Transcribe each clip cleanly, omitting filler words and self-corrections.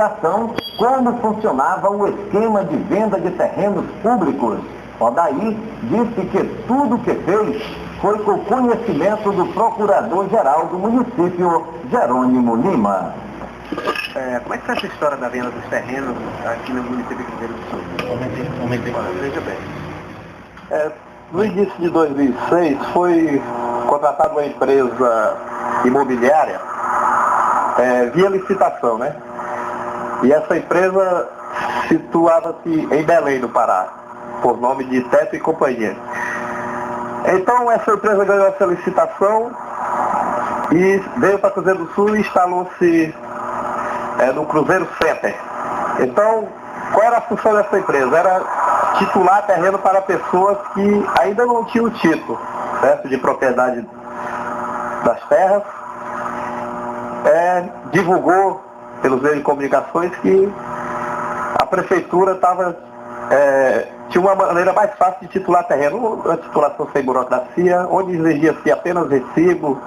explicação como funcionava o esquema de venda de terrenos públicos. Odaí disse que tudo que fez foi com conhecimento do Procurador-Geral do município, Jerônimo Lima. Como é que foi essa história da venda dos terrenos aqui no município de Cruzeiro do Sul? Veja bem. No início de 2006 foi contratada uma empresa imobiliária via licitação, né? E essa empresa situava-se em Belém, do Pará, por nome de Teto e Companhia. Então essa empresa ganhou essa licitação e veio para Cruzeiro do Sul e instalou-se no Cruzeiro Center. Então, qual era a função dessa empresa? Era titular terreno para pessoas que ainda não tinham o título, certo, de propriedade das terras. Divulgou pelos meios de comunicações que a prefeitura tinha uma maneira mais fácil de titular terreno, uma titulação sem burocracia, onde exigia-se apenas recibo,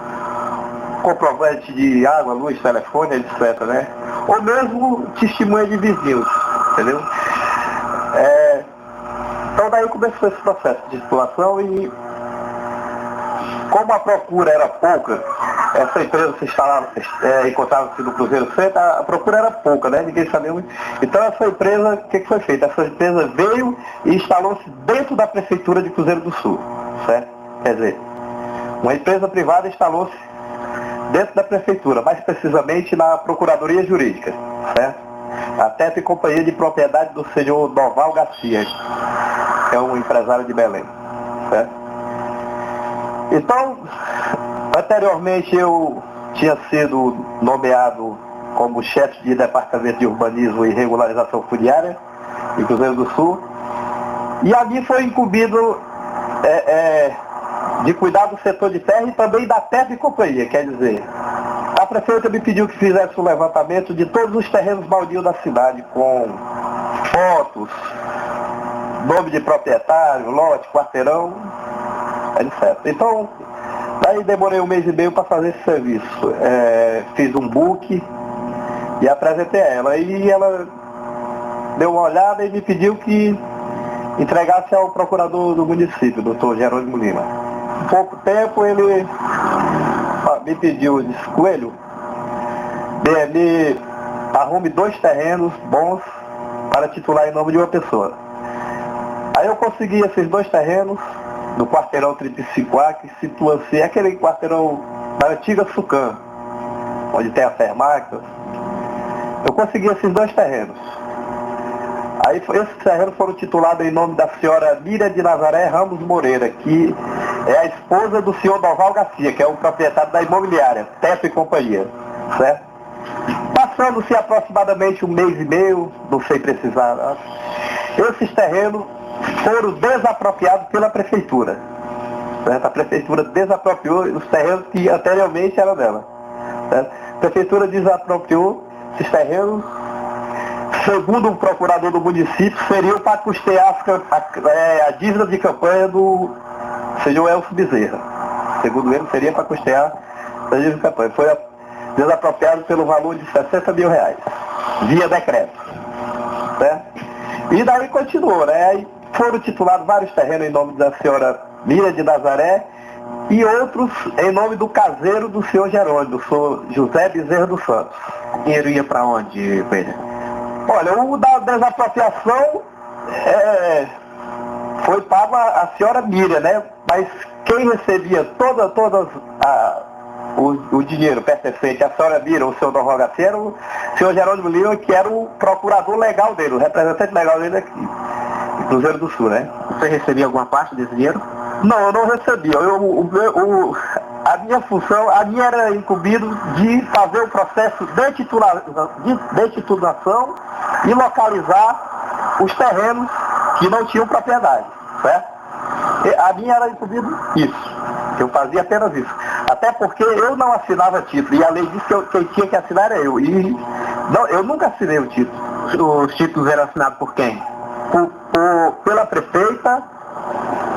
comprovante de água, luz, telefone, etc., né? Ou mesmo testemunha de vizinhos, entendeu? Então daí começou esse processo de titulação e como a procura era pouca, essa empresa se instalava, encontrava-se no Cruzeiro Center, a procura era pouca, né? Ninguém sabia muito. Então essa empresa, o que foi feito? Essa empresa veio e instalou-se dentro da prefeitura de Cruzeiro do Sul, certo? Quer dizer, uma empresa privada instalou-se dentro da prefeitura, mais precisamente na Procuradoria Jurídica, certo? A Teto e Companhia de Propriedade do senhor Noval Garcia, que é um empresário de Belém, certo? Então, anteriormente eu tinha sido nomeado como chefe de Departamento de Urbanismo e Regularização Fundiária em Cruzeiro do Sul, e ali foi incumbido de cuidar do setor de terra e também da Teto e Companhia, quer dizer, a prefeita me pediu que fizesse um levantamento de todos os terrenos baldios da cidade, com fotos, nome de proprietário, lote, quarteirão, etc. Então, daí demorei 1 mês e meio para fazer esse serviço. Fiz um book e apresentei a ela. E ela deu uma olhada e me pediu que entregasse ao procurador do município, doutor Jerônimo Lima. Em pouco tempo ele me pediu, disse: Coelho, me arrume 2 terrenos bons para titular em nome de uma pessoa. Aí eu consegui esses 2 terrenos no quarteirão 35A, que situa-se, aquele quarteirão da antiga Sucam, onde tem a Fermax. Eu consegui esses 2 terrenos. Aí esses terrenos foram titulados em nome da senhora Miriam de Nazaré Ramos Moreira, que é a esposa do senhor Noval Garcia, que é o proprietário da imobiliária, Teto e Companhia, certo? Passando-se aproximadamente 1 mês e meio, não sei precisar, esses terrenos foram desapropriados pela prefeitura, certo? A prefeitura desapropriou os terrenos que anteriormente eram dela, certo? A prefeitura desapropriou esses terrenos, segundo o procurador do município, seriam para custear a dívida de campanha do senhor Elcio Bezerra. Segundo ele, seria para custear a dívida de campanha. Foi desapropriado pelo valor de R$60 mil, via decreto, certo? E daí continuou, né? Aí foram titulados vários terrenos em nome da senhora Miriam de Nazaré e outros em nome do caseiro do senhor Jerônimo, do senhor José Bezerra dos Santos. O dinheiro ia para onde, Pedro? Olha, o da desapropriação foi pago a senhora Miriam, né? Mas quem recebia o dinheiro pertencente à senhora Miriam, o senhor Noval Garcia, era o senhor Jerônimo Lima, que era o procurador legal dele, o representante legal dele aqui, em Cruzeiro do Sul, né? Você recebia alguma parte desse dinheiro? Não, eu não recebia. A minha função, era incumbido de fazer o processo de titulação e localizar os terrenos que não tinham propriedade, certo? A minha era incumbido isso. Eu fazia apenas isso. Até porque eu não assinava título. E a lei disse que quem tinha que assinar era eu. E eu nunca assinei o título. Os títulos eram assinados por quem? Pela prefeita,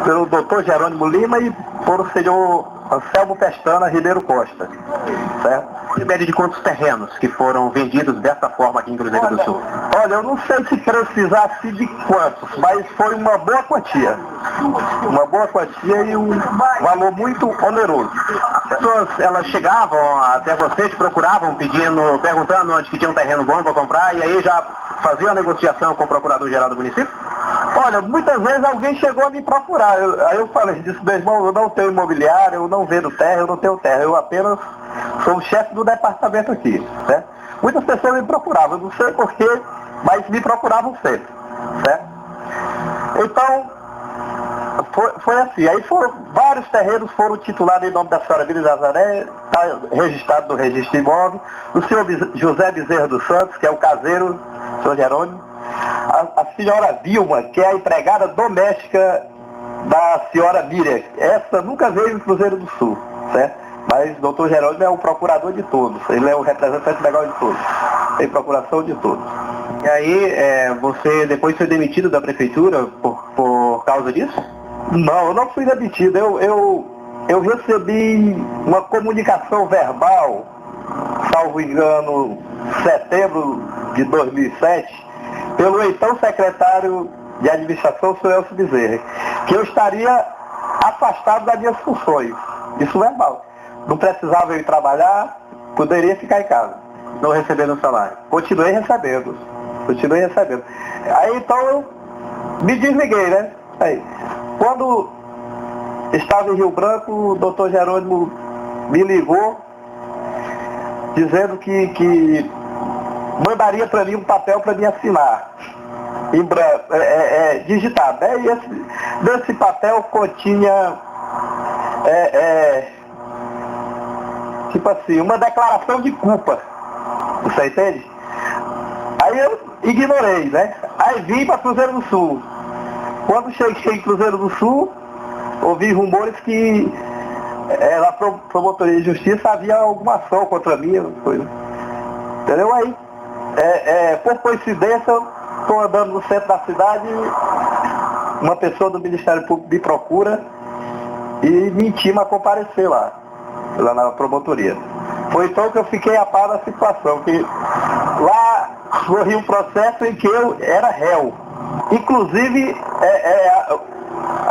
pelo doutor Jerônimo Lima e por o senhor Anselmo Pestana Ribeiro Costa, certo? em média de quantos terrenos que foram vendidos dessa forma aqui em Cruzeiro do Sul? Olha, eu não sei se precisasse de quantos, mas foi uma boa quantia. Uma boa quantia e um valor muito oneroso. As pessoas, elas chegavam até vocês, procuravam, perguntando onde que tinha um terreno bom para comprar, e aí já faziam a negociação com o procurador-geral do município? Olha, muitas vezes alguém chegou a me procurar. Aí eu falei, disse, meu irmão, eu não tenho imobiliário, eu não vendo terra, eu não tenho terra, eu apenas sou o chefe do departamento aqui, né? Muitas pessoas me procuravam, eu não sei porquê, mas me procuravam sempre, certo? Então, foi assim, aí vários terrenos foram titulados em nome da senhora Vila Nazaré, está registrado no registro de imóvel, do senhor José Bezerra dos Santos, que é o caseiro, senhor Jerônimo, a senhora Vilma, que é a empregada doméstica da senhora Miriam. Essa nunca veio no Cruzeiro do Sul, certo? Mas o doutor Jerônimo é o procurador de todos, ele é o representante legal de todos, tem procuração de todos. E aí, você depois foi demitido da prefeitura por causa disso? Não, eu não fui demitido, eu recebi uma comunicação verbal, salvo engano, em setembro de 2007, pelo então secretário de administração, o senhor Elcio Bezerra, que eu estaria afastado das minhas funções. Isso verbal. Não precisava eu ir trabalhar, poderia ficar em casa. Não recebendo o salário? Continuei recebendo. Aí então eu me desliguei, né? Aí, quando estava em Rio Branco, o doutor Jerônimo me ligou, dizendo que mandaria para mim um papel para me assinar, em branco, digitado, né? E nesse papel continha, tipo assim, uma declaração de culpa, você entende? Aí eu ignorei, né? Aí vim para Cruzeiro do Sul. Quando cheguei em Cruzeiro do Sul, ouvi rumores que na promotoria de justiça havia alguma ação contra mim, coisa. Entendeu? Aí, por coincidência, estou andando no centro da cidade, uma pessoa do Ministério Público me procura e me intima a comparecer lá na promotoria. Foi então que eu fiquei a par da situação, que lá corria um processo em que eu era réu. Inclusive,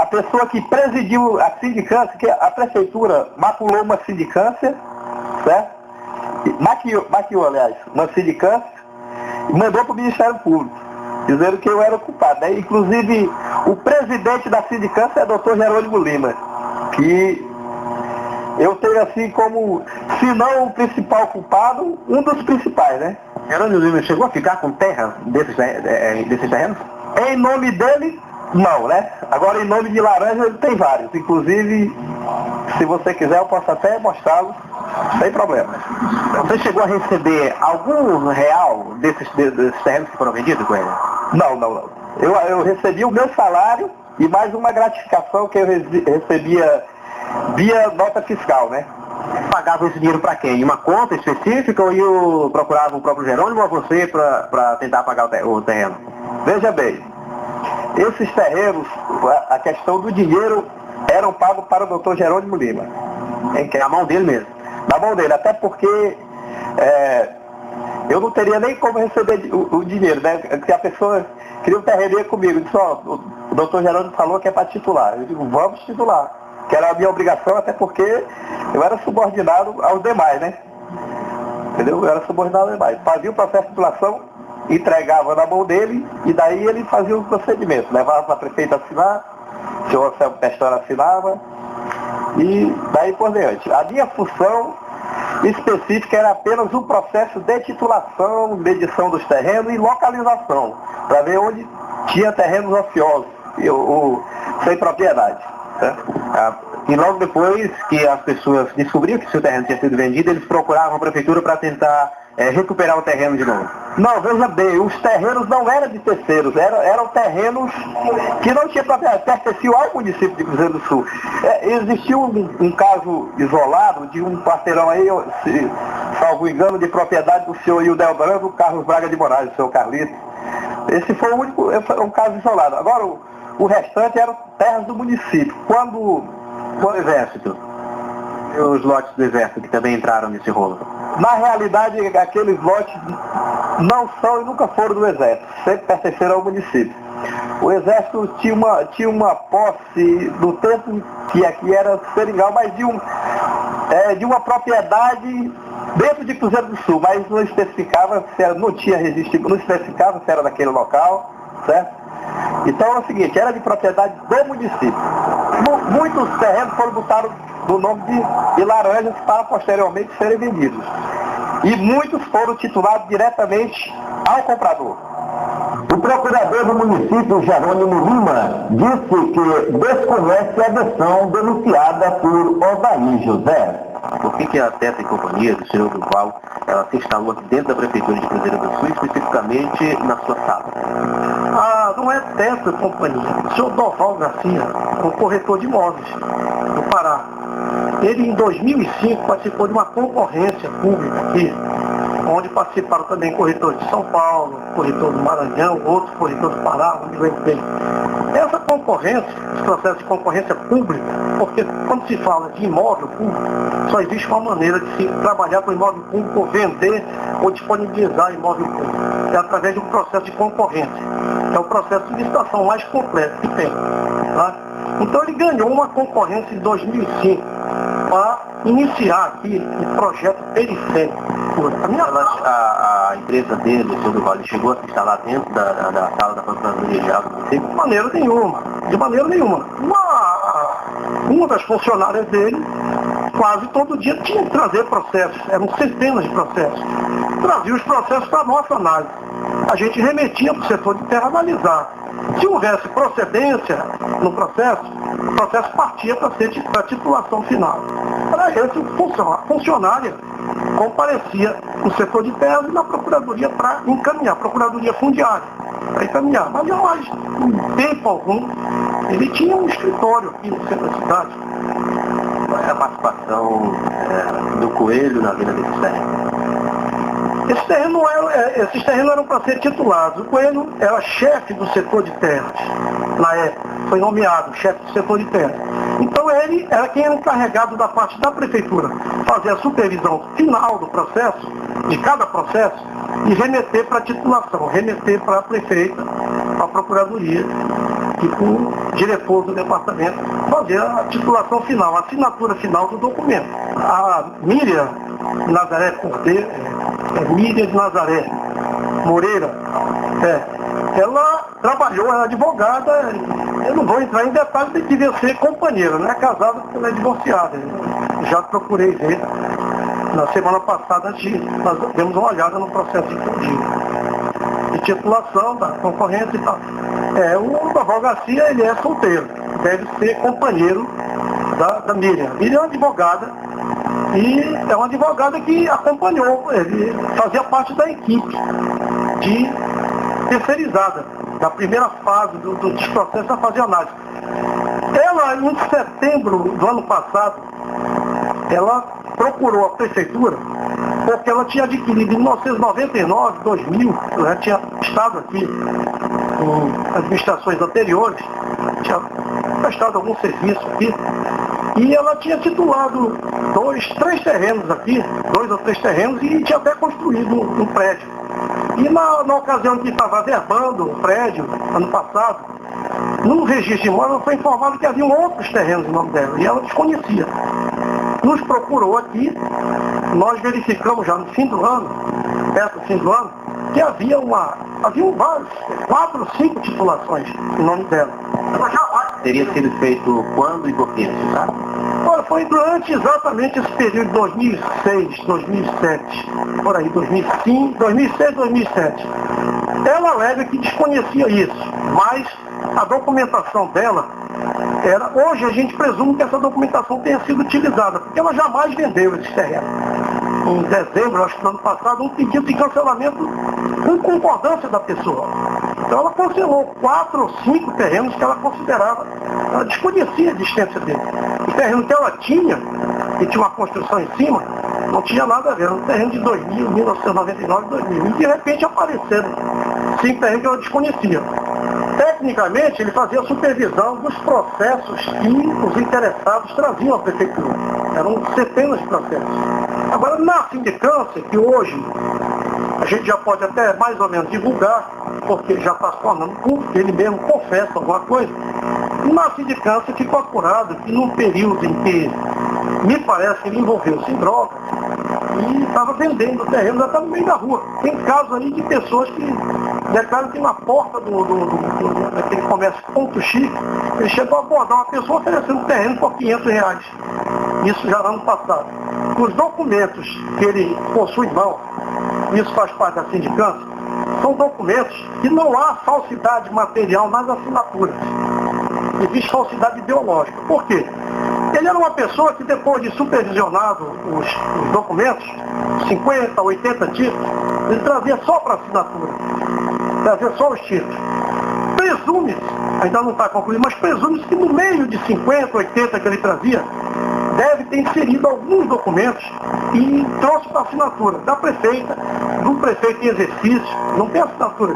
a pessoa que presidiu a sindicância, que a prefeitura maculou uma sindicância, certo? Maquiou, aliás, uma sindicância, e mandou para o Ministério Público, dizendo que eu era o culpado, né? Inclusive, o presidente da sindicância é o Dr. Jerônimo Lima, que eu tenho assim como, se não o principal culpado, um dos principais, né? Jerônimo Lima chegou a ficar com terra desses terrenos? Em nome dele, não, né? Agora, em nome de Laranja, ele tem vários. Inclusive, se você quiser, eu posso até mostrá-los, sem problema. Você chegou a receber algum real desses terrenos que foram vendidos com ele? Não. Eu recebi o meu salário e mais uma gratificação que eu recebia via nota fiscal, né? Pagava esse dinheiro para quem? Em uma conta específica ou procurava o próprio Jerônimo ou você para tentar pagar o terreno? Veja bem, esses terrenos, a questão do dinheiro, eram pagos para o Dr. Jerônimo Lima. Na mão dele mesmo? Na mão dele, até porque eu não teria nem como receber o dinheiro, né? Porque a pessoa queria um terreno comigo, disse, o Dr. Jerônimo falou que é para titular. Eu digo, vamos titular, que era a minha obrigação, até porque eu era subordinado aos demais, né? Entendeu? Eu era subordinado aos demais. Fazia o processo de titulação, entregava na mão dele, e daí ele fazia o procedimento. Levava para a prefeita assinar, o senhor Anselmo Pestana assinava, e daí por diante. A minha função específica era apenas um processo de titulação, medição dos terrenos e localização, para ver onde tinha terrenos ociosos, sem propriedade. E logo depois que as pessoas descobriram que seu terreno tinha sido vendido, eles procuravam a prefeitura para tentar recuperar o terreno de novo? Não, veja bem, os terrenos não eram de terceiros, eram terrenos que não tinham propriedade, pertenciam ao município de Cruzeiro do Sul. Existiu um caso isolado de um quarteirão aí, salvo engano, de propriedade do senhor Ildel Branco, Carlos Braga de Moraes, do senhor Carlito. Esse foi um caso isolado. Agora, o restante eram terras do município. Quando o Exército, os lotes do Exército que também entraram nesse rolo? Na realidade, aqueles lotes não são e nunca foram do Exército, sempre pertenceram ao município. O Exército tinha uma posse do tempo que aqui era Seringal, mas de uma propriedade dentro de Cruzeiro do Sul, mas não especificava se era, não tinha registro, não especificava se era daquele local, certo? Então é o seguinte, era de propriedade do município. Muitos terrenos foram botados do nome de laranjas para posteriormente serem vendidos. E muitos foram titulados diretamente ao comprador. O procurador do município, Jerônimo Lima, disse que desconhece a versão denunciada por Odair José. Por que a Teta e Companhia, do senhor Duval, ela se instalou aqui dentro da Prefeitura de Cruzeiro do Sul, especificamente na sua sala? Não é Teta e Companhia. O senhor Duval Garcia, um corretor de imóveis do Pará. Ele, em 2005, participou de uma concorrência pública aqui, onde participaram também corretores de São Paulo, corretor do Maranhão, outros corretores do Pará, onde vem bem. Essa concorrência, esse processo de concorrência pública, porque quando se fala de imóvel público, só existe uma maneira de se trabalhar com imóvel público, ou vender ou disponibilizar imóvel público. É através de um processo de concorrência. É o processo de licitação mais completo que tem. Tá? Então ele ganhou uma concorrência em 2005 para iniciar aqui o projeto periférico. A empresa dele, o senhor Duval, chegou a se instalar dentro da sala da Procuradoria Geral do município? De maneira nenhuma. Uma das funcionárias dele, quase todo dia, tinha que trazer processos, eram centenas de processos. Trazia os processos para a nossa análise. A gente remetia para o setor de terra analisar. Se houvesse procedência no processo, o processo partia para a titulação final. Para esse, funcionária comparecia no setor de terra e na Procuradoria para encaminhar, Procuradoria Fundiária, para encaminhar. Mas jamais, em tempo algum, ele tinha um escritório aqui no centro da cidade. Qual é a participação do Coelho na venda desse terreno? Esses terrenos eram para ser titulados. O Coelho era chefe do setor de terras, na época. Foi nomeado chefe do setor de terras. Então ele era quem era encarregado da parte da prefeitura, fazer a supervisão final do processo, de cada processo, e remeter para a titulação, remeter para a prefeita, para a procuradoria, e para o diretor do departamento fazer a titulação final, a assinatura final do documento. A Miriam Nazaré Cordeiro, Miriam de Nazaré Moreira, ela trabalhou, era advogada, eu não vou entrar em detalhes, de que devia ser companheira, não é casada porque ela é divorciada. Já procurei ver na semana passada, nós demos uma olhada no processo de titulação da concorrência e tal. O Duval Garcia, ele é solteiro, deve ser companheiro da Miriam. Miriam é uma advogada, e é uma advogada que acompanhou, ele fazia parte da equipe de terceirizada, da primeira fase dos processos a fazer análise. Ela, em setembro do ano passado, ela procurou a prefeitura, porque ela tinha adquirido em 1999, 2000, ela tinha estado aqui em administrações anteriores, tinha prestado algum serviço aqui, e ela tinha titulado 2 ou 3 terrenos, e tinha até construído um prédio. E na ocasião que estava averbando o prédio, ano passado, no registro de imóvel foi informado que havia outros terrenos em nome dela, e ela desconhecia. Nos procurou aqui, nós verificamos já no fim do ano, perto do fim do ano, que haviam vários, 4 ou 5 titulações em nome dela. Teria sido feito quando e por quê, sabe? Olha, foi durante exatamente esse período de 2006, 2007, por aí, 2005, 2006, 2007. Ela alega que desconhecia isso, mas a documentação dela hoje a gente presume que essa documentação tenha sido utilizada, porque ela jamais vendeu esse terreno. Em dezembro, acho que do ano passado, um pedido de cancelamento com concordância da pessoa. Então ela cancelou 4 ou 5 terrenos que ela considerava, ela desconhecia a existência dele. O terreno que ela tinha, que tinha uma construção em cima, não tinha nada a ver, era um terreno de 2000, 1999, 2000. E de repente apareceram 5 terrenos que ela desconhecia. Tecnicamente, ele fazia a supervisão dos processos que os interessados traziam à prefeitura. Eram centenas de processos. Agora, na sindicância, que hoje a gente já pode até mais ou menos divulgar, porque já está se tornando público, ele mesmo confessa alguma coisa, na sindicância ficou apurado que num período em que me parece que ele envolveu-se em droga e estava vendendo o terreno, já está no meio da rua. Tem casos aí de pessoas que declaram que na porta daquele comércio Ponto Chique, ele chegou a abordar uma pessoa oferecendo terreno por R$500. Isso já ano passado. Os documentos que ele possui em mão, isso faz parte da sindicância, são documentos que não há falsidade material nas assinaturas. Existe falsidade ideológica. Por quê? Ele era uma pessoa que depois de supervisionado os documentos, 50, 80 títulos, ele trazia só para assinatura. Trazia só os títulos. Presume-se, ainda não está concluído, mas presume-se que no meio de 50, 80 que ele trazia, deve ter inserido alguns documentos e trouxe para assinatura da prefeita, do prefeito em exercício, não tem assinatura,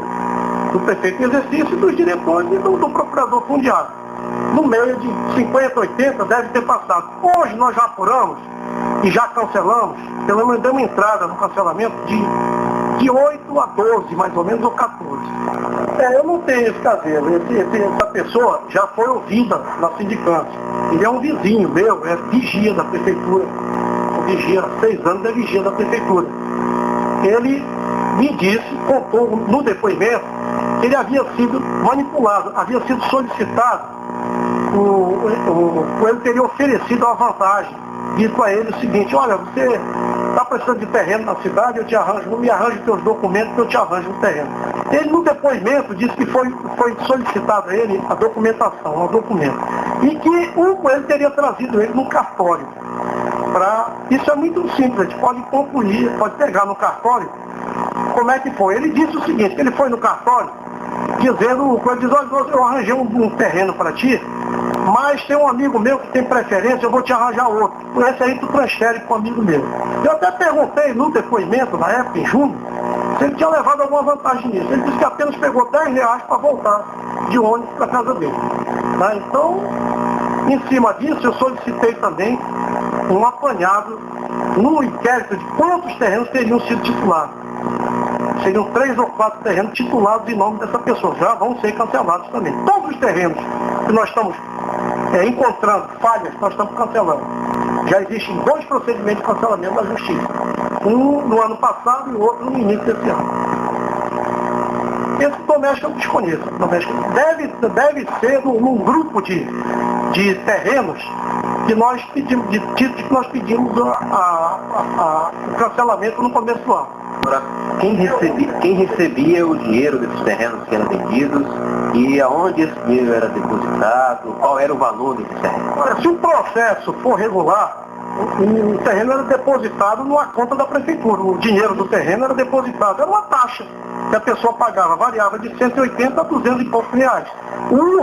do prefeito em exercício e dos diretores e do procurador fundiário. No meio de 50, 80 deve ter passado. Hoje nós já apuramos e já cancelamos, pelo menos demos entrada no cancelamento de 8 a 12, mais ou menos, ou 14. Eu não tenho esse caseiro. Essa pessoa já foi ouvida na sindicância. Ele é um vizinho meu, é vigia da prefeitura. Vigia, há 6 anos é vigia da prefeitura. Ele me disse, contou no depoimento, que ele havia sido manipulado, havia sido solicitado, ele teria oferecido uma vantagem. Dito a ele o seguinte: olha, você está precisando de terreno na cidade, eu te arranjo, não me arranjo os teus documentos que eu te arranjo um terreno. Ele no depoimento disse que foi solicitado a ele a documentação, o documento. E que ele teria trazido ele no cartório. Isso é muito simples, a gente pode concluir, pode pegar no cartório como é que foi. Ele disse o seguinte, que ele foi no cartório dizendo, ele diz, olha, eu arranjei um terreno para ti, mas tem um amigo meu que tem preferência, eu vou te arranjar outro. Esse aí tu transfere para um amigo meu. Eu até perguntei no depoimento, na época, em junho, se ele tinha levado alguma vantagem nisso. Ele disse que apenas pegou R$10 para voltar de ônibus para a casa dele. Tá? Então, em cima disso, eu solicitei também um apanhado no inquérito de quantos terrenos teriam sido titulados. Seriam 3 ou 4 terrenos titulados em nome dessa pessoa. Já vão ser cancelados também. Todos os terrenos que nós estamos encontrando falhas, nós estamos cancelando. Já existem 2 procedimentos de cancelamento da justiça. Um no ano passado e o outro no início desse ano. Esse doméstico eu desconheço. Deve ser num grupo de terrenos que nós pedimos, de títulos que nós pedimos o cancelamento no começo do ano. Agora, quem recebia o dinheiro desses terrenos que eram vendidos e aonde esse dinheiro era depositado, qual era o valor desse terreno? Olha, se o processo for regular, o terreno era depositado numa conta da prefeitura. O dinheiro do terreno era depositado. Era uma taxa que a pessoa pagava, variava de 180 a 200 e poucos reais.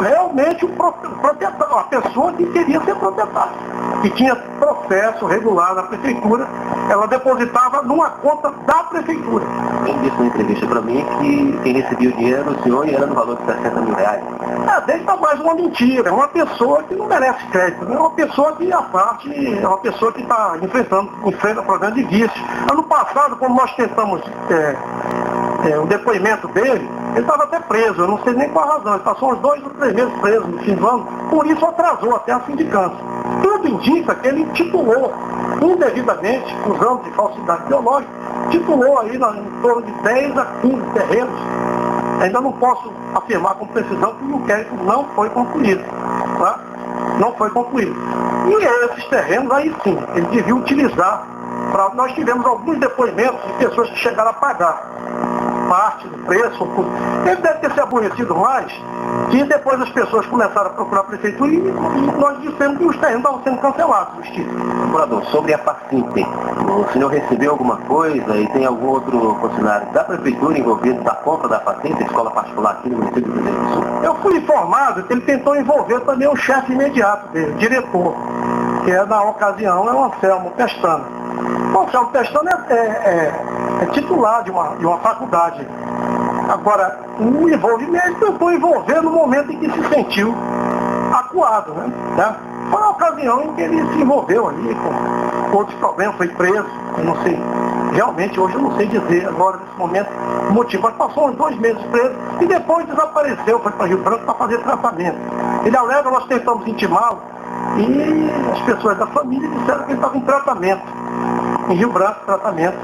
Realmente o proprietário, a pessoa que queria ser proprietária, que tinha processo regular na prefeitura, ela depositava numa conta da prefeitura. Quem disse na entrevista para mim que quem recebia o dinheiro, o senhor, era no valor de 60 mil reais. Desde mais uma mentira, é uma pessoa que não merece crédito, é uma pessoa que a parte, é uma pessoa que está enfrenta problema de vício. Ano passado, quando nós tentamos o depoimento dele, ele estava até preso, eu não sei nem qual a razão, ele passou uns 2 ou 3 meses preso no fim do ano, por isso atrasou até a sindicância. Tudo indica que ele titulou indevidamente, usando de falsidade biológica, titulou aí em torno de 10 a 15 terrenos. Ainda não posso afirmar com precisão que o inquérito não foi concluído. Tá? Não foi concluído. E esses terrenos aí sim, ele devia utilizar. Nós tivemos alguns depoimentos de pessoas que chegaram a pagar parte do preço. Ele deve ter se aborrecido mais, e depois as pessoas começaram a procurar a prefeitura e nós dissemos que os terrenos estavam sendo cancelados, justiça. Procurador, sobre a Facinte, o senhor recebeu alguma coisa e tem algum outro funcionário da prefeitura envolvido da compra da Facinte, escola particular aqui no município do Rio Grande do Sul? Eu fui informado que ele tentou envolver também o chefe imediato dele, o diretor, que na ocasião é o Anselmo Pestana. O Anselmo Pestana é titular de uma faculdade. Agora, o envolvimento, ele tentou envolver no momento em que se sentiu acuado, né? Foi a ocasião em que ele se envolveu ali outros problemas, foi preso, eu não sei. Realmente, hoje eu não sei dizer agora, nesse momento, o motivo. Mas passou uns 2 meses preso e depois desapareceu, foi para Rio Branco para fazer tratamento. Ele alega, nós tentamos intimá-lo e as pessoas da família disseram que ele estava em tratamento, em Rio Branco, tratamento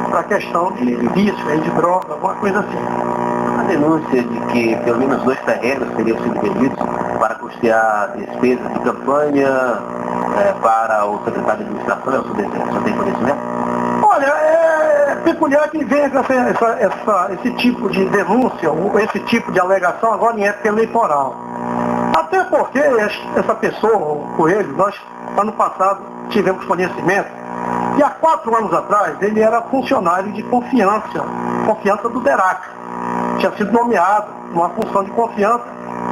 para questão de vício, de droga, alguma coisa assim. A denúncia de que pelo menos 2 terrenos teriam sido vendidos para custear despesas de campanha para o secretário de administração, o senhor tem conhecimento? Olha, é peculiar que venha esse tipo de denúncia, ou esse tipo de alegação agora em época eleitoral. Até porque essa pessoa, o Coelho, nós, ano passado, tivemos conhecimento, e há 4 anos atrás ele era funcionário de confiança do DERAC. Tinha sido nomeado numa função de confiança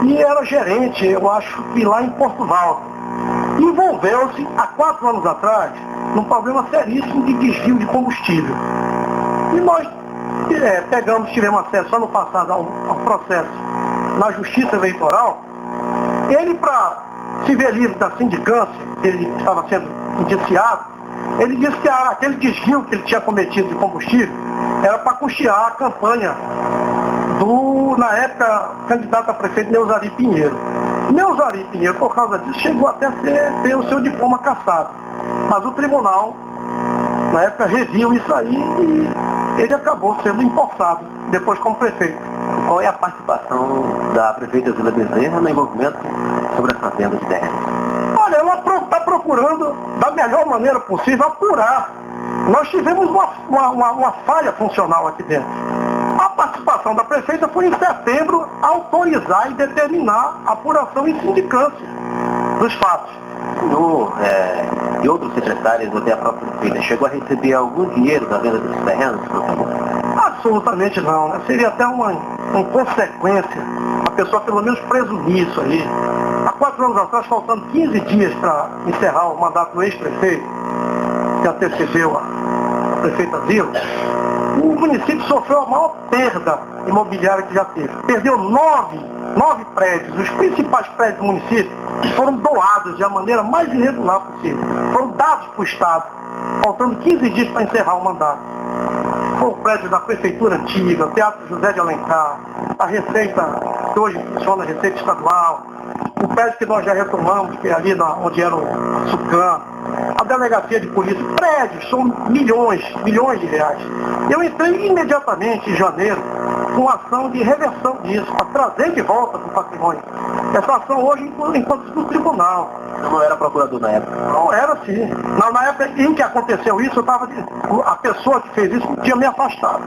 e era gerente, eu acho que lá em Portugal. Envolveu-se, há 4 anos atrás, num problema seríssimo de desvio de combustível. E nós tivemos acesso ano passado ao processo na Justiça Eleitoral. Ele, para se ver livre da sindicância, ele estava sendo indiciado, ele disse que aquele desvio que ele tinha cometido de combustível era para custear a campanha do, na época, candidato a prefeito Neuzari Pinheiro. Neuzari Pinheiro, por causa disso, chegou até a ter o seu diploma cassado. Mas o tribunal, na época, reviu isso aí e ele acabou sendo empossado, depois como prefeito. Qual é a participação da prefeita Zila Bezerra no envolvimento sobre essa venda de terras? Olha, ela está procurando, da melhor maneira possível, apurar. Nós tivemos uma falha funcional aqui dentro. A participação da prefeita foi em setembro autorizar e determinar a apuração em sindicância dos fatos. E outros secretários, até a própria prefeita, chegou a receber algum dinheiro da venda desses terrenos? Absolutamente não, né? Seria até uma inconsequência a pessoa pelo menos presumir isso aí. Há 4 anos atrás, faltando 15 dias para encerrar o mandato do ex-prefeito, que antecedeu a prefeita Zila, o município sofreu a maior perda imobiliária que já teve. Perdeu 9 prédios, os principais prédios do município foram doados de a maneira mais irregular possível. Foram dados para o Estado, faltando 15 dias para encerrar o mandato. Foi o prédio da Prefeitura Antiga, o Teatro José de Alencar, a Receita, que hoje funciona a Receita Estadual, o prédio que nós já retomamos, que é ali onde era o Sucan, a delegacia de polícia, prédios, são milhões de reais. Eu entrei imediatamente em janeiro com ação de reversão disso, para trazer de volta para o patrimônio. Essa ação hoje enquanto no tribunal. Eu não era procurador na época? Não, era sim. Na época em que aconteceu isso, a pessoa que fez isso tinha me afastado.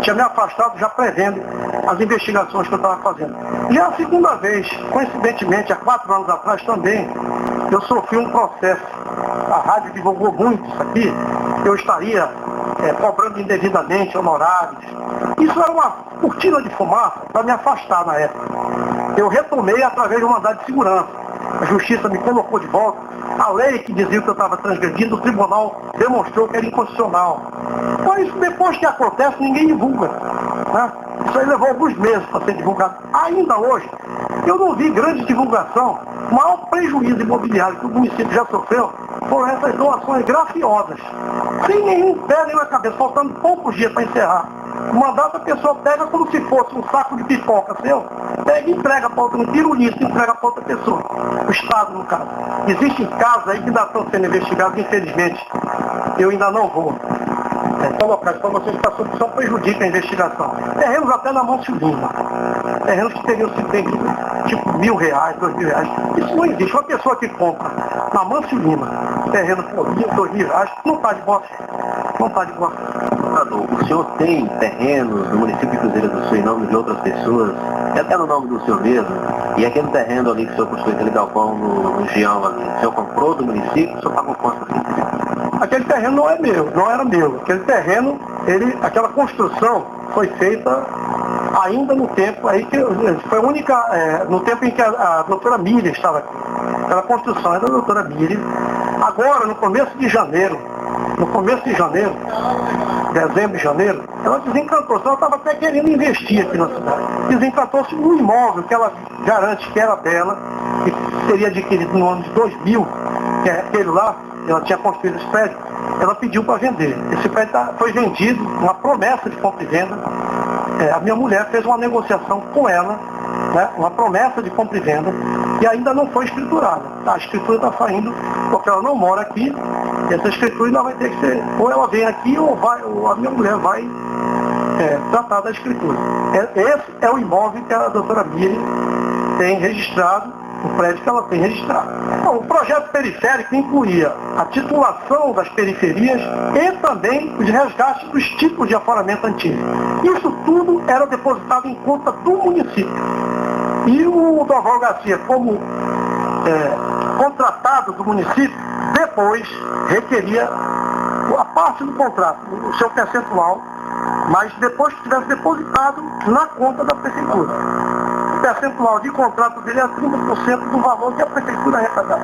Tinha me afastado já prevendo as investigações que eu estava fazendo. E a segunda vez, coincidentemente, há 4 anos atrás também, eu sofri um processo. A rádio divulgou muito isso aqui, eu estaria cobrando indevidamente honorários. Isso era uma cortina de fumaça para me afastar na época. Eu retomei através de um mandado de segurança. A justiça me colocou de volta. A lei que dizia que eu estava transgredindo, o tribunal demonstrou que era inconstitucional. Mas depois que acontece, ninguém divulga. Né? Isso aí levou alguns meses para ser divulgado. Ainda hoje, eu não vi grande divulgação. O maior prejuízo imobiliário que o município já sofreu foram essas doações graciosas. Sem nenhum pé nem na cabeça, faltando poucos dias para encerrar. O mandato a pessoa pega como se fosse um saco de pipoca seu, pega e entrega para outra, um pirulito, entrega para outra pessoa. O Estado, no caso. Existem casos aí que ainda estão sendo investigados, infelizmente. Eu ainda não vou colocar para vocês que a só prejudica a investigação. Terrenos até na Mâncio Lima. Terrenos que teriam sido vendidos tipo R$1.000, R$2.000. Isso não existe. Uma pessoa que compra na Mâncio Lima terreno por R$1.000, R$2.000, não está de boa. Não está de boa. O senhor tem terrenos no município de Cruzeiro do Sul em nome de outras pessoas, e até no nome do senhor mesmo, e aquele terreno ali que o senhor construiu, aquele galpão no Gião ali, o senhor comprou do município, o senhor pagou quanto? Aquele terreno não é meu, não era meu. Aquele terreno, aquela construção foi feita ainda no tempo aí que foi a única, no tempo em que a doutora Miriam estava aqui. Aquela construção era da doutora Miriam. Agora, no começo de janeiro, dezembro e janeiro, ela desencantou-se. Ela estava até querendo investir aqui na cidade. Desencantou-se no imóvel que ela garante que era dela, que seria adquirido no ano de 2000, que é aquele lá, ela tinha construído esse prédio, ela pediu para vender. Esse prédio foi vendido, uma promessa de compra e venda. A minha mulher fez uma negociação com ela, né, uma promessa de compra e venda, e ainda não foi escriturada. A escritura está saindo porque ela não mora aqui. Essa escritura ainda vai ter que ser, ou ela vem aqui ou a minha mulher vai tratar da escritura. Esse é o imóvel que a doutora Miriam tem registrado, o prédio que ela tem registrado. Bom, o projeto periférico incluía a titulação das periferias e também os resgates dos tipos de aforamento antigo. Isso tudo era depositado em conta do município. E o Doval Garcia, como contratado do município, depois requeria a parte do contrato, o seu percentual, mas depois que tivesse depositado na conta da prefeitura. O percentual de contrato dele é 30% do valor que a prefeitura arrecadava.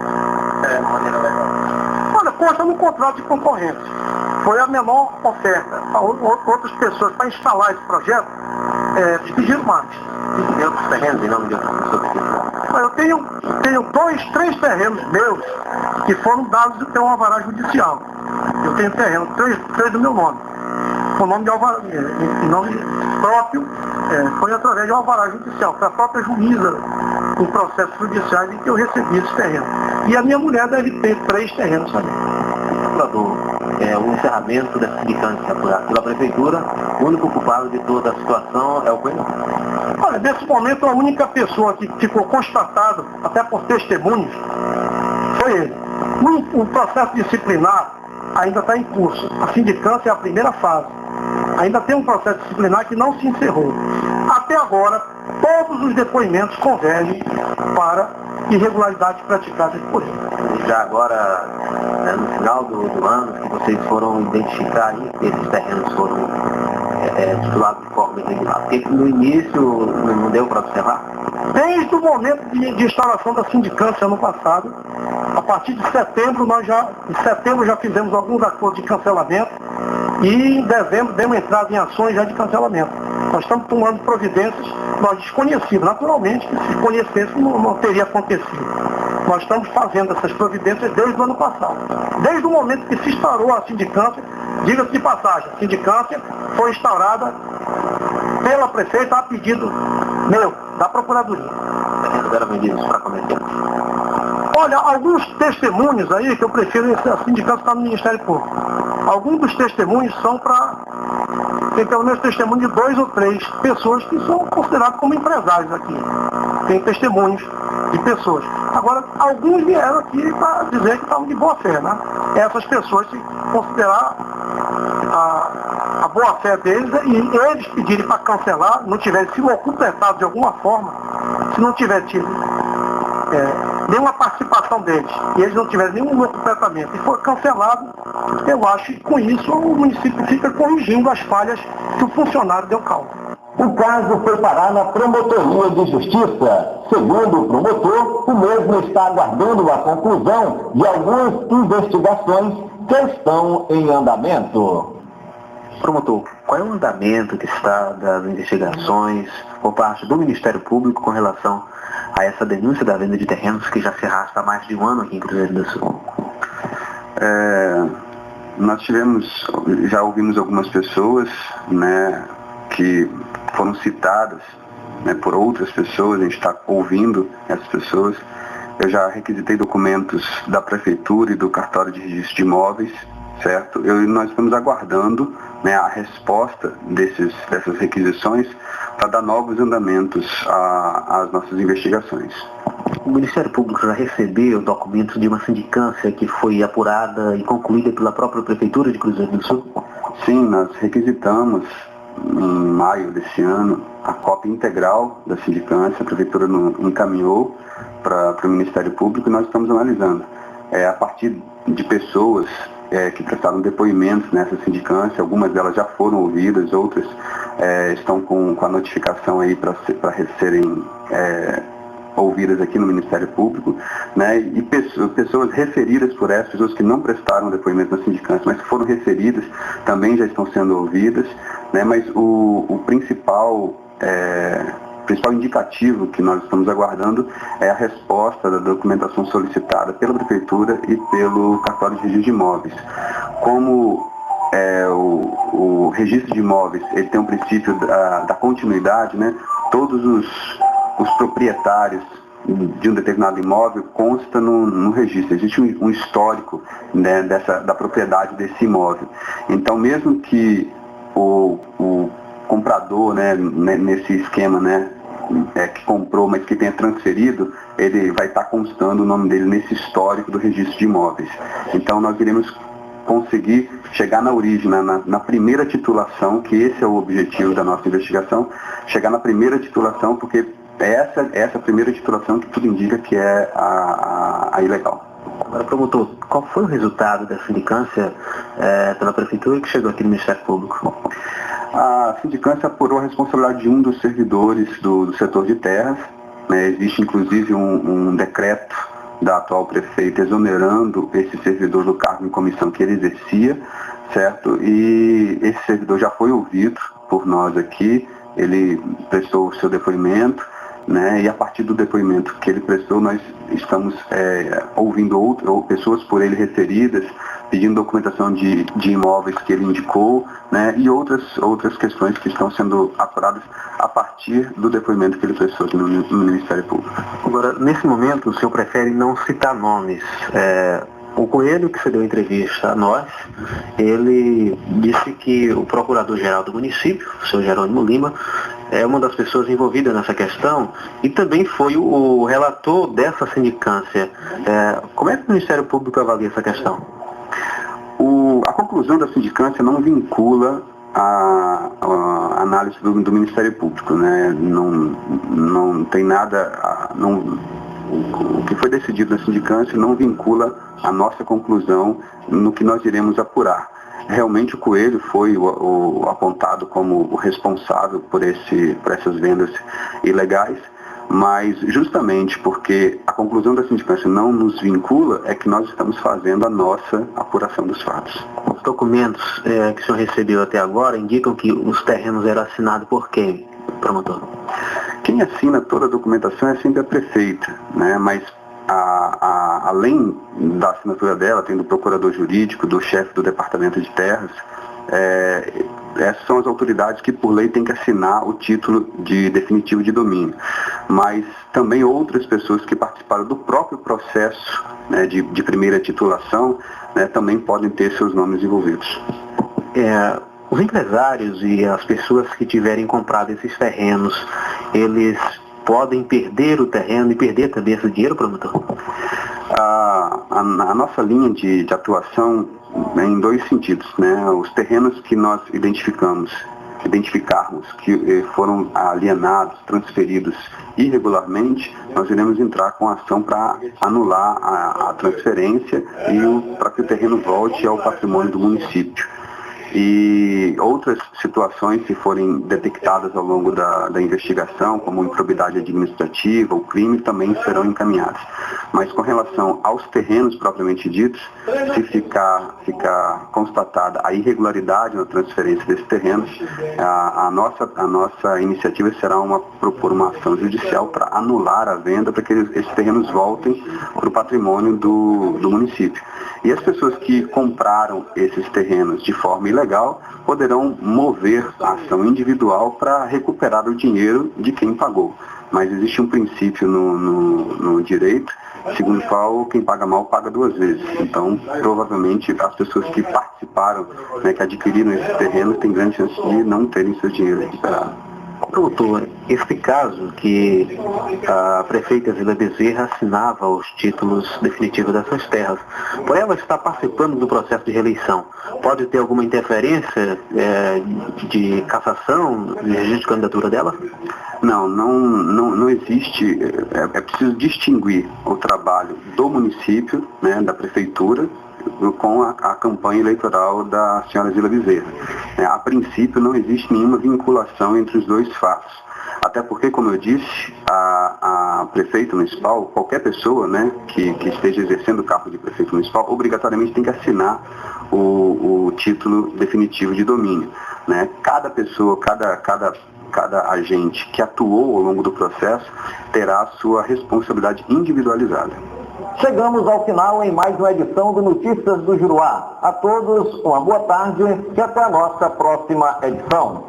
Olha, consta no contrato de concorrência. Foi a menor oferta. Outras pessoas, para instalar esse projeto, pediram mais. E outros terrenos em nome de outras pessoas? Eu tenho 3 terrenos meus que foram dados de ter um alvará judicial. Eu tenho terreno, 3 do meu nome. Com nome de alvará, em nome próprio, foi através de um alvará judicial. Foi a própria juíza em processos judiciais em que eu recebi esse terreno. E a minha mulher deve ter 3 terrenos também. O encerramento da sindicância pela prefeitura, o único culpado de toda a situação é o coelho? Olha, nesse momento a única pessoa que ficou constatado, até por testemunhos, foi ele. O processo disciplinar ainda está em curso. A sindicância é a primeira fase. Ainda tem um processo disciplinar que não se encerrou. Até agora, todos os depoimentos convergem para irregularidades praticadas por ele. Já agora, no final do ano, que vocês foram identificar aí que esses terrenos foram titulados de forma irregular, porque no início não deu para observar? Desde o momento de instalação da sindicância ano passado, a partir de setembro, já fizemos alguns acordos de cancelamento e em dezembro demos entrada em ações já de cancelamento. Nós estamos tomando providências, nós desconhecíamos, naturalmente, que se conhecesse não teria acontecido. Nós estamos fazendo essas providências desde o ano passado. Desde o momento que se instaurou a sindicância, diga-se de passagem, a sindicância foi instaurada pela prefeita a pedido meu, da Procuradoria. Era vendidos para comerciantes? Olha, alguns testemunhos aí, que eu prefiro, a sindicância está no Ministério Público. Alguns dos testemunhos são tem pelo menos testemunho de 2 ou 3 pessoas que são consideradas como empresários aqui. Tem testemunhos de pessoas. Agora, alguns vieram aqui para dizer que estavam de boa fé, né? Essas pessoas, se considerar a boa fé deles e eles pedirem para cancelar, não tiverem sido ocultado de alguma forma, se não tiver tido nenhuma participação deles, e eles não tiverem nenhum completamento e for cancelado, eu acho que com isso o município fica corrigindo as falhas que o funcionário deu causa. O caso foi parar na Promotoria de Justiça. Segundo o promotor, o mesmo está aguardando a conclusão de algumas investigações que estão em andamento. Promotor, qual é o andamento que está das investigações por parte do Ministério Público com relação a essa denúncia da venda de terrenos que já se arrasta há mais de um ano aqui em Cruzeiro do Sul? Nós já ouvimos algumas pessoas, né, que foram citadas, né, por outras pessoas, a gente está ouvindo essas pessoas. Eu já requisitei documentos da Prefeitura e do Cartório de Registro de Imóveis, certo? Nós estamos aguardando, né, a resposta dessas requisições para dar novos andamentos às nossas investigações. O Ministério Público já recebeu documentos de uma sindicância que foi apurada e concluída pela própria Prefeitura de Cruzeiro do Sul? Sim, nós requisitamos em maio desse ano a cópia integral da sindicância. A Prefeitura encaminhou para o Ministério Público e nós estamos analisando. A partir de pessoas que prestaram depoimentos nessa sindicância, algumas delas já foram ouvidas, outras estão com a notificação aí para serem ouvidas aqui no Ministério Público, né, e pessoas referidas por essas, pessoas que não prestaram depoimento na sindicância, mas que foram referidas, também já estão sendo ouvidas, né, mas o principal principal indicativo que nós estamos aguardando é a resposta da documentação solicitada pela Prefeitura e pelo Cartório de Registro de Imóveis. Como o registro de imóveis ele tem um princípio da continuidade, né? Todos os proprietários de um determinado imóvel consta no registro. Existe um histórico, né, da propriedade desse imóvel. Então, mesmo que o comprador, né, nesse esquema, né, que comprou, mas que tenha transferido, ele vai estar constando o nome dele nesse histórico do registro de imóveis. Então, nós iremos conseguir chegar na origem, na primeira titulação, que esse é o objetivo da nossa investigação, chegar na primeira titulação, porque essa primeira titulação que tudo indica que é a ilegal. Agora, promotor, qual foi o resultado da sindicância pela Prefeitura que chegou aqui no Ministério Público? A sindicância apurou a responsabilidade de um dos servidores do setor de terras, né? Existe inclusive um decreto da atual prefeita exonerando esse servidor do cargo em comissão que ele exercia, certo? E esse servidor já foi ouvido por nós aqui, ele prestou o seu depoimento, né? E a partir do depoimento que ele prestou, nós estamos ouvindo pessoas por ele referidas, pedindo documentação de imóveis que ele indicou, né? E outras questões que estão sendo apuradas a partir do depoimento que ele prestou aqui no Ministério Público. Agora, nesse momento, o senhor prefere não citar nomes. O Coelho, que cedeu entrevista a nós, ele disse que o procurador-geral do município, o senhor Jerônimo Lima, é uma das pessoas envolvidas nessa questão e também foi o relator dessa sindicância. Como é que o Ministério Público avalia essa questão? A conclusão da sindicância não vincula a análise do Ministério Público, né? Não tem nada... O que foi decidido na sindicância não vincula a nossa conclusão no que nós iremos apurar. Realmente o Coelho foi apontado como o responsável por essas vendas ilegais, mas justamente porque a conclusão da sindicância não nos vincula é que nós estamos fazendo a nossa apuração dos fatos. Os documentos que o senhor recebeu até agora indicam que os terrenos eram assinados por quem, promotor? Quem assina toda a documentação é sempre a prefeita, né? Mas além da assinatura dela, tem do procurador jurídico, do chefe do departamento de terras, essas são as autoridades que por lei têm que assinar o título definitivo de domínio. Mas também outras pessoas que participaram do próprio processo, né, de primeira titulação, né, também podem ter seus nomes envolvidos. Os empresários e as pessoas que tiverem comprado esses terrenos, eles podem perder o terreno e perder também esse dinheiro, promotor? A nossa linha de atuação é em dois sentidos, né? Os terrenos que nós identificarmos que foram alienados, transferidos irregularmente, nós iremos entrar com ação para anular a transferência e para que o terreno volte ao patrimônio do município. E outras situações, se forem detectadas ao longo da investigação, como improbidade administrativa ou crime, também serão encaminhadas. Mas com relação aos terrenos propriamente ditos, se ficar constatada a irregularidade na transferência desses terrenos, a nossa iniciativa será propor uma ação judicial para anular a venda, para que esses terrenos voltem para o patrimônio do município. E as pessoas que compraram esses terrenos de forma ilegal poderão mover a ação individual para recuperar o dinheiro de quem pagou. Mas existe um princípio no direito, segundo o qual quem paga mal paga duas vezes. Então, provavelmente, as pessoas que participaram, né, que adquiriram esses terrenos, têm grande chance de não terem seu dinheiro recuperado. Doutor, esse caso que a prefeita Zila Bezerra assinava os títulos definitivos dessas terras, por ela estar participando do processo de reeleição, pode ter alguma interferência de cassação, de registro de candidatura dela? Não existe. É preciso distinguir o trabalho do município, né, da prefeitura, com a campanha eleitoral da senhora Zila Bezerra. A princípio não existe nenhuma vinculação entre os dois fatos. Até porque, como eu disse, a prefeito municipal, qualquer pessoa, né, que esteja exercendo o cargo de prefeito municipal, obrigatoriamente tem que assinar o título definitivo de domínio, né? Cada pessoa, cada cada agente que atuou ao longo do processo terá a sua responsabilidade individualizada. Chegamos ao final em mais uma edição do Notícias do Juruá. A todos, uma boa tarde e até a nossa próxima edição.